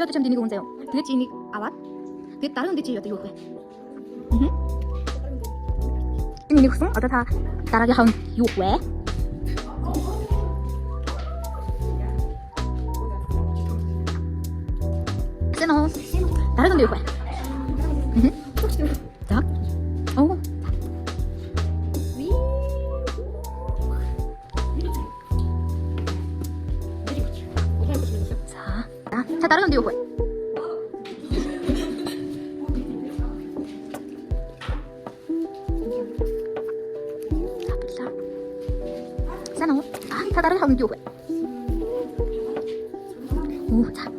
tu macam dini kau saya. Dia cini awat. Dia taruh dia ciri tu juga. Ini ni kusung ada ta taruh dia hang juga. Seno taruh dia juga. Tak. Oh. 자, 다른 건데 요거. 자, 보자. 싸노. 아, 다 다른 건데 요거. 오, 자.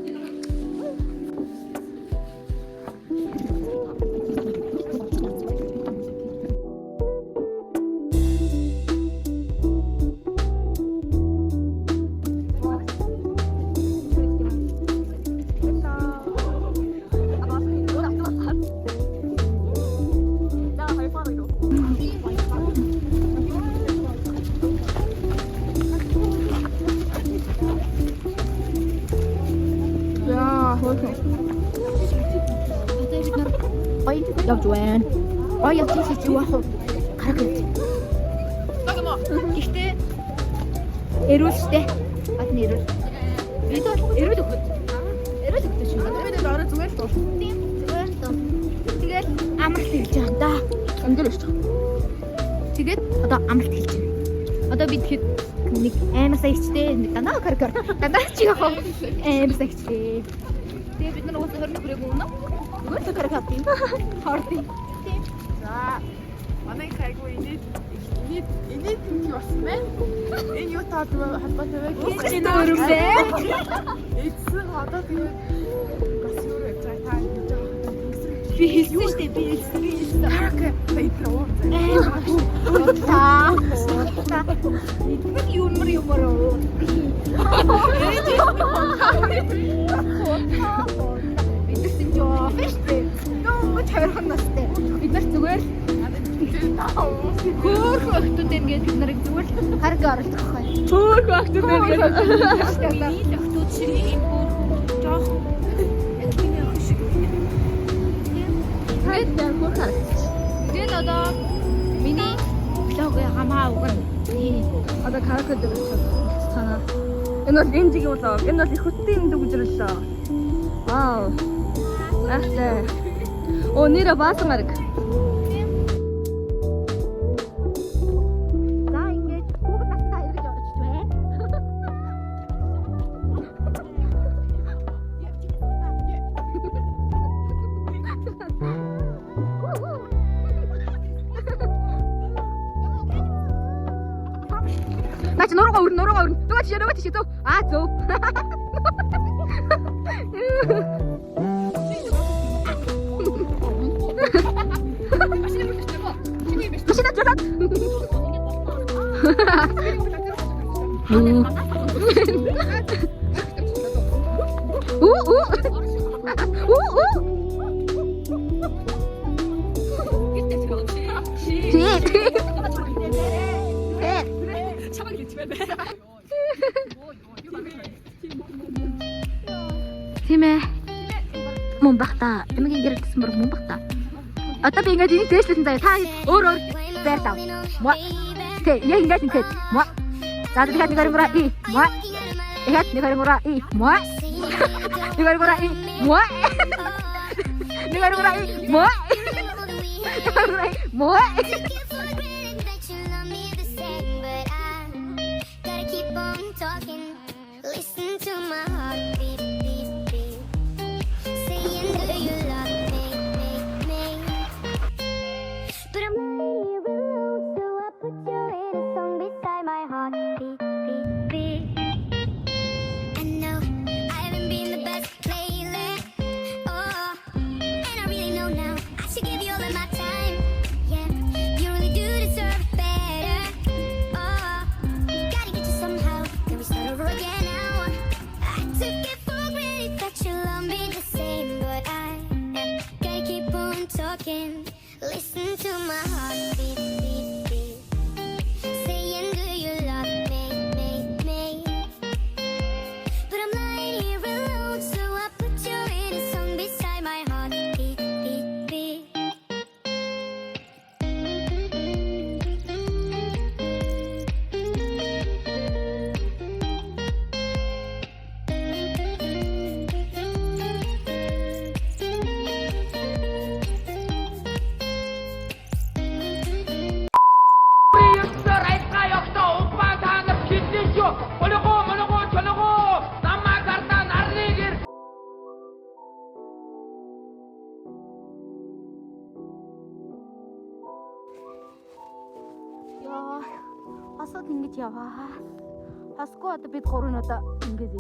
Ôi, đâu Joanne. Ôi, я здесь чего? Как это? İşte Erol işte. Adı ne Erol? Erol da kut. Erol da kut şimdi. Evet, doğru Roberto. Roberto. Тэгээд амралт хийж байгаа да. Амдэл шүү. Тэгээд одоо амралт хийж байна. Одоо бид хэд нэг аймасаа ичтэй нэг дандаа каркар. Дандаа чи яах вэ? Аймасаа ичтэй. Тэгээд бид нар уусаа хөрнө хүрээгүй үнэ. Уусаа каркар тийм. Хортын. За. Манай хайгуу инээд юм болсон байна. Энэ юу таад холбоотой вэ? Чи нөрөмбэ? Эцэг одоо тэгээд бас юу гэж та ингэж байгаа. Би хэлсэн шүү дээ. Би хэлсэн. Окей. Бэйтроо. Та. Нэг юмр. Бид чинь жоо фэштэй. Нөө тойрхон настай. Бид нар зүгээр хөөх охтууд ингээд бид нарыг зүгээр хараг оролцох байхгүй. Хөөх охтууд ингээд охтууд ширээ юм жоох. Тэгээд одоо миний блог хамаа уган. одоо каракад байна. Энэ бол энжигийн улаа. Энэ бол их хөттэй юм дүгжирлээ. Вау. Ахтай. Оо нэрэ баасан гараг. За ингээд хүүхэд настай эргэж орж байна. Наач нуруугаа өрн. Нөгөө тийш зөө. Аа зөө. Машина жолоод. Тийм ээ. Мөн багтаа. Эмэгийн гэрэлтсэн бүр мөн багтаа. Одоо би ингээд энийг дээшлсэн заяа. Та өөр байр тав. Мо. Тэ, яг ингээд ингээд. Мо. За дахиад нэг харангуураа и. Мо. Дахиад нэг харангуураа и. Мо. Нэг харангуураа и. Мо. Нэг харангуураа и. Мо. Нэг харангуураа и. Мо. Listen to my heartbeat, beat, beat. Saying, do you love me? But I'm here alone, so I put you in a song beside my heartbeat, beat, beat. I know I haven't been the best lately, oh, and I really know now I should give you all of my time. Yeah, you really do deserve better. Oh, gotta get you somehow. Can we start over again? Took it for granted that you love me the same, but I gotta keep on talking. Listen to my heartbeat, beat, beat. Saying, do you love me? But I'm lying here alone, so I put you 왔어 딩기지야 와. 하스코 왔다 빛 코로나다 딩기지.